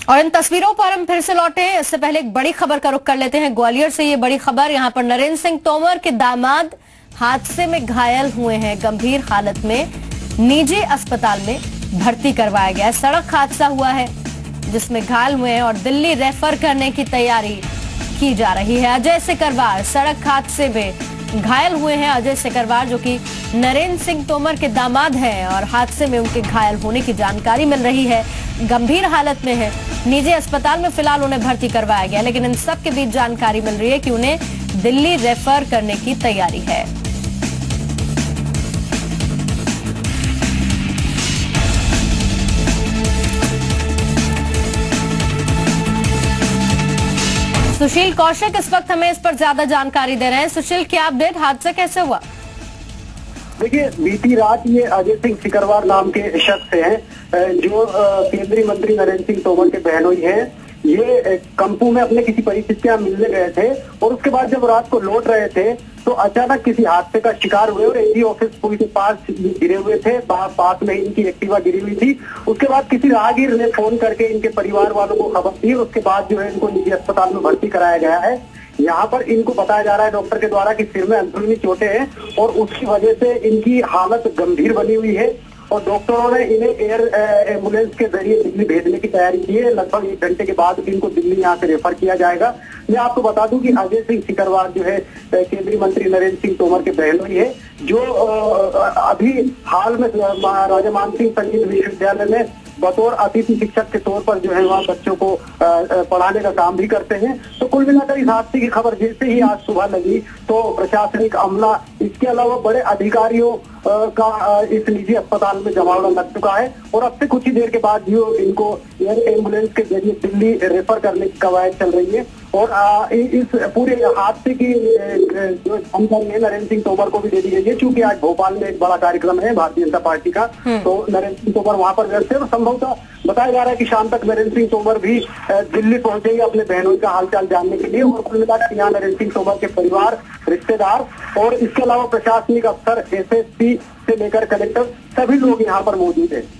और इन तस्वीरों पर हम फिर से लौटे। इससे पहले एक बड़ी खबर का रुख कर लेते हैं ग्वालियर से। ये बड़ी खबर, यहाँ पर नरेंद्र सिंह तोमर के दामाद हादसे में घायल हुए हैं, गंभीर हालत में निजी अस्पताल में भर्ती करवाया गया है। सड़क हादसा हुआ है जिसमें घायल हुए हैं और दिल्ली रेफर करने की तैयारी की जा रही है। अजय सिकरवार सड़क हादसे में घायल हुए हैं। अजय सिकरवार जो कि नरेंद्र सिंह तोमर के दामाद हैं और हादसे में उनके घायल होने की जानकारी मिल रही है। गंभीर हालत में है, निजी अस्पताल में फिलहाल उन्हें भर्ती करवाया गया, लेकिन इन सब के बीच जानकारी मिल रही है कि उन्हें दिल्ली रेफर करने की तैयारी है। सुशील कौशिक इस वक्त हमें इस पर ज्यादा जानकारी दे रहे हैं। सुशील, क्या अपडेट, हादसा कैसे हुआ? देखिए, बीती रात ये अजय सिंह सिकरवार नाम के शख्स हैं जो केंद्रीय मंत्री नरेंद्र सिंह तोमर के बहनोई हैं। ये कंपू में अपने किसी परिचित मिलने गए थे और उसके बाद जब रात को लौट रहे थे तो अचानक किसी हादसे का शिकार हुए और एडी ऑफिस पुल के पास गिरे हुए थे। पास में इनकी एक्टिवा गिरी हुई थी। उसके बाद किसी राहगीर ने फोन करके इनके परिवार वालों को खबर दी और उसके बाद जो है इनको निजी अस्पताल में भर्ती कराया गया है। यहाँ पर इनको बताया जा रहा है डॉक्टर के द्वारा कि सिर में अंदरूनी चोटें हैं और उसकी वजह से इनकी हालत गंभीर बनी हुई है और डॉक्टरों ने इन्हें एयर एम्बुलेंस के जरिए दिल्ली भेजने की तैयारी की है। लगभग 1 घंटे के बाद इनको दिल्ली यहाँ से रेफर किया जाएगा। मैं आपको बता दूं कि अजय सिंह सिकरवार जो है केंद्रीय मंत्री नरेंद्र सिंह तोमर के बहनोई है, जो अभी हाल में राजा मानसिंह संगीत विश्वविद्यालय में बतौर अतिथि शिक्षक के तौर पर जो है वहाँ बच्चों को पढ़ाने का काम भी करते हैं। तो कुल मिलाकर इस हादसे की खबर जैसे ही आज सुबह लगी तो प्रशासनिक अमला, इसके अलावा बड़े अधिकारियों का इस निजी अस्पताल में जमावड़ा लग चुका है और अब से कुछ ही देर के बाद जो इनको एयर एम्बुलेंस के जरिए दिल्ली रेफर करने की कवायद चल रही है। और इस पूरे हादसे की जो जानकारी है नरेंद्र सिंह तोमर को भी दे दी गई है, क्योंकि आज भोपाल में एक बड़ा कार्यक्रम है भारतीय जनता पार्टी का। तो नरेंद्र सिंह तोमर वहां पर व्यस्त है और संभवतः बताया जा रहा है कि शाम तक नरेंद्र सिंह तोमर भी दिल्ली पहुंचेंगे अपने बहनों का हालचाल जानने के लिए। और कुल मिलाकर यहाँ नरेंद्र सिंह तोमर के परिवार, रिश्तेदार और इसके अलावा प्रशासनिक अफसर, एसएसपी से लेकर कलेक्टर, सभी लोग यहाँ पर मौजूद है।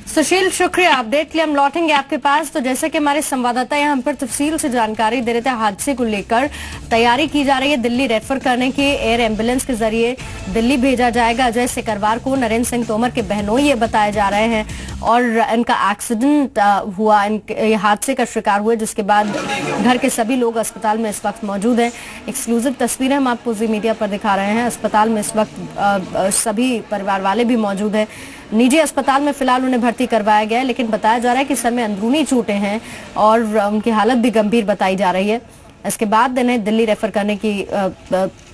सुशील, शुक्रिया। अपडेट के लिए हम लौटेंगे आपके पास। तो जैसे कि हमारे संवाददाता यहाँ हम पर तफसील से जानकारी दे रहे थे, हादसे को लेकर तैयारी की जा रही है दिल्ली रेफर करने की। एयर एम्बुलेंस के जरिए दिल्ली भेजा जाएगा अजय सिकरवार को। नरेंद्र सिंह तोमर के बहनोई ये बताए जा रहे हैं और इनका एक्सीडेंट हुआ, इनके हादसे का शिकार हुए, जिसके बाद घर के सभी लोग अस्पताल में इस वक्त मौजूद हैं। एक्सक्लूसिव तस्वीरें हम आपको जी मीडिया पर दिखा रहे हैं। अस्पताल में इस वक्त सभी परिवार वाले भी मौजूद हैं। निजी अस्पताल में फिलहाल उन्हें भर्ती करवाया गया है, लेकिन बताया जा रहा है कि सर में अंदरूनी चोटें हैं और उनकी हालत भी गंभीर बताई जा रही है। इसके बाद इन्हें दिल्ली रेफर करने की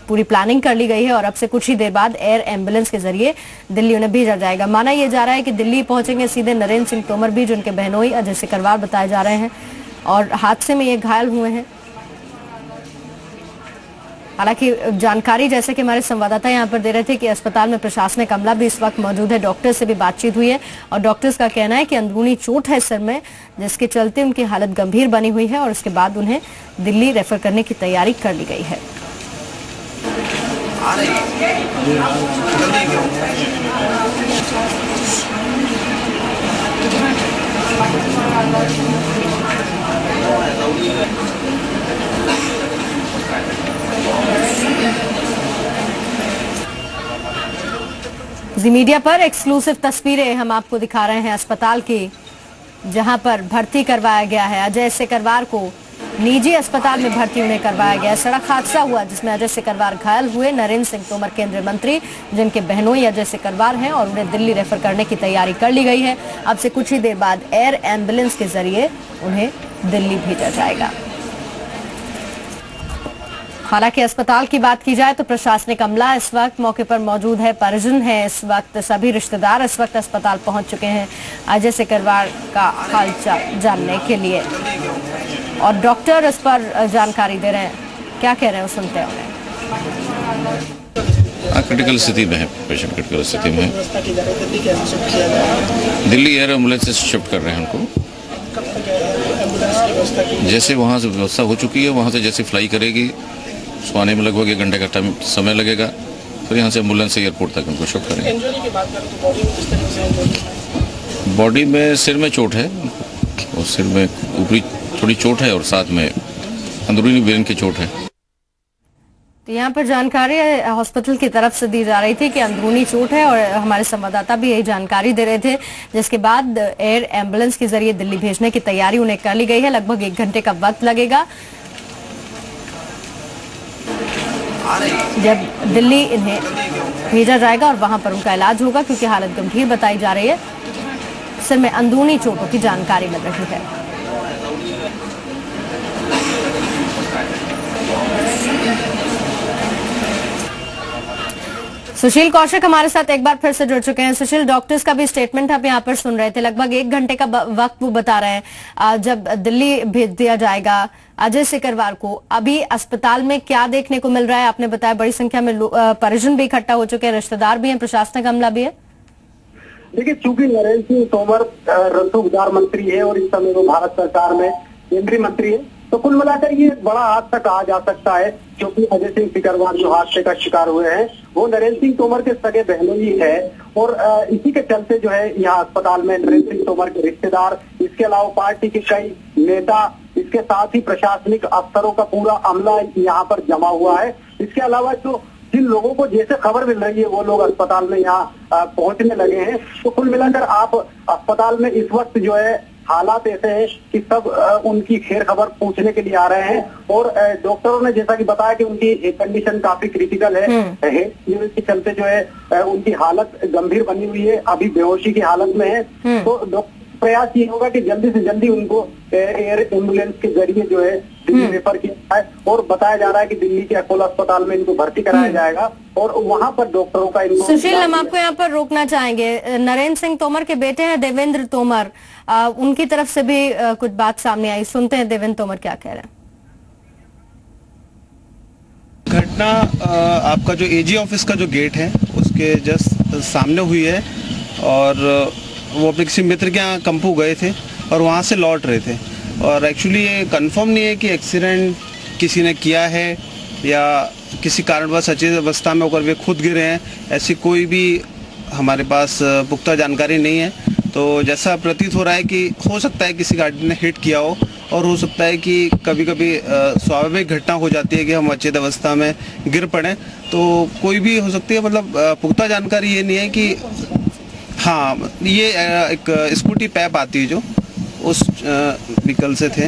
पूरी प्लानिंग कर ली गई है और अब से कुछ ही देर बाद एयर एम्बुलेंस के जरिए दिल्ली उन्हें भेजा जाएगा। माना यह जा रहा है कि दिल्ली पहुंचेंगे सीधे नरेंद्र सिंह तोमर भी, जो उनके बहनोई अजय सिकरवार बताए जा रहे हैं और हादसे में ये घायल हुए हैं। हालांकि जानकारी जैसे कि हमारे संवाददाता यहाँ पर दे रहे थे कि अस्पताल में प्रशासनिक अमला भी इस वक्त मौजूद है। डॉक्टर से भी बातचीत हुई है और डॉक्टर्स का कहना है कि अंदरूनी चोट है सिर में, जिसके चलते उनकी हालत गंभीर बनी हुई है और उसके बाद उन्हें दिल्ली रेफर करने की तैयारी कर ली गई है। जी मीडिया पर एक्सक्लूसिव तस्वीरें हम आपको दिखा रहे हैं अस्पताल की, जहां पर भर्ती करवाया गया है अजय सिकरवार को। निजी अस्पताल में भर्ती उन्हें करवाया गया। सड़क हादसा हुआ जिसमें अजय सिकरवार घायल हुए। नरेंद्र सिंह तोमर केंद्रीय मंत्री, जिनके बहनोई अजय सिकरवार हैं, और उन्हें दिल्ली रेफर करने की तैयारी कर ली गई है। अब से कुछ ही देर बाद एयर एम्बुलेंस के जरिए उन्हें दिल्ली भेजा जाएगा। हालांकि अस्पताल की बात की जाए तो प्रशासनिक अमला इस वक्त मौके पर मौजूद है, परिजन है इस वक्त, सभी रिश्तेदार इस वक्त अस्पताल पहुंच चुके हैं अजय सिकरवार का हालचाल जानने के लिए और डॉक्टर इस पर जानकारी दे रहे हैं। क्या कह रहे हैं सुनते हैं। क्रिटिकल स्थिति में है पेशेंट, क्रिटिकल स्थिति में है। दिल्ली एयर एम्बुलेंस से शिफ्ट कर रहे हैं उनको। जैसे वहाँ से व्यवस्था हो चुकी है, वहाँ से जैसे फ्लाई करेगी उसको आने में लगभग 1 घंटे का समय लगेगा। फिर यहाँ से एम्बुलेंस से एयरपोर्ट तक उनको शिफ्ट करेंगे। बॉडी में सिर में चोट है और सिर में ऊपरी थोड़ी चोट है और साथ में अंदरूनी ब्रेन की चोट है। तो यहाँ पर जानकारी हॉस्पिटल की तरफ से दी जा रही थी कि अंदरूनी चोट है, और हमारे संवाददाता भी यही जानकारी दे रहे थे, जिसके बाद एयर एम्बुलेंस के जरिए दिल्ली भेजने की तैयारी उन्हें कर ली गई है। लगभग 1 घंटे का वक्त लगेगा जब दिल्ली इन्हें भेजा जाएगा और वहां पर उनका इलाज होगा, क्योंकि हालत गंभीर बताई जा रही है। सिर में अंदरूनी चोटों की जानकारी मिल रही है। सुशील कौशिक हमारे साथ एक बार फिर से जुड़ चुके हैं। सुशील, डॉक्टर्स का भी स्टेटमेंट आप यहाँ पर सुन रहे थे। लगभग 1 घंटे का वक्त वो बता रहे हैं जब दिल्ली भेज दिया जाएगा अजय सिकरवार को। अभी अस्पताल में क्या देखने को मिल रहा है? आपने बताया बड़ी संख्या में परिजन भी इकट्ठा हो चुके हैं, रिश्तेदार भी हैं, प्रशासनिक अमला भी है। देखिए, चूंकि नरेंद्र सिंह तोमर रसोई उद्योग मंत्री है और इस समय वो भारत सरकार में केंद्रीय मंत्री है, तो कुल मिलाकर ये बड़ा हादसा कहा जा सकता है, क्योंकि अजय सिंह सिकरवार जो हादसे का शिकार हुए हैं वो नरेंद्र सिंह तोमर के सगे बहनोई है। और इसी के चलते जो है यहाँ अस्पताल में नरेंद्र सिंह तोमर के रिश्तेदार, इसके अलावा पार्टी के कई नेता, इसके साथ ही प्रशासनिक अफसरों का पूरा अमला यहाँ पर जमा हुआ है। इसके अलावा जो जिन लोगों को जैसे खबर मिल रही है वो लोग अस्पताल में यहाँ पहुंचने लगे हैं। तो कुल मिलाकर आप अस्पताल में इस वक्त जो है हालात ऐसे हैं कि सब उनकी खैर खबर पूछने के लिए आ रहे हैं। और डॉक्टरों ने जैसा कि बताया कि उनकी कंडीशन काफी क्रिटिकल है, इसके चलते जो है उनकी हालत गंभीर बनी हुई है, अभी बेहोशी की हालत में है। तो प्रयास ये होगा कि जल्दी से जल्दी उनको एयर एम्बुलेंस के जरिए जो है दिल्ली रेफर किया जाए, और बताया जा रहा है कि दिल्ली के अपोलो अस्पताल में इनको भर्ती कराया जाएगा और वहां पर डॉक्टरों का इनको। सुशील, हम आपको यहाँ पर रोकना चाहेंगे। नरेंद्र सिंह तोमर के बेटे हैं देवेंद्र तोमर, उनकी तरफ से भी कुछ बात सामने आई, सुनते हैं देवेंद्र तोमर क्या कह रहे हैं। घटना आपका जो एजी ऑफिस का जो गेट है उसके जस्ट सामने हुई है, और वो अपने किसी मित्र के यहाँ कंपू गए थे और वहाँ से लौट रहे थे। और एक्चुअली ये कंफर्म नहीं है कि एक्सीडेंट किसी ने किया है या किसी कारणवश अचेत अवस्था में होकर वे खुद गिरे हैं, ऐसी कोई भी हमारे पास पुख्ता जानकारी नहीं है। तो जैसा प्रतीत हो रहा है कि हो सकता है किसी गाड़ी ने हिट किया हो, और हो सकता है कि कभी कभी स्वाभाविक घटना हो जाती है कि हम अचेत अवस्था में गिर पड़े, तो कोई भी हो सकती है। मतलब पुख्ता जानकारी ये नहीं है कि हाँ, ये एक स्कूटी पैप आती है जो उस व्हीकल से थे।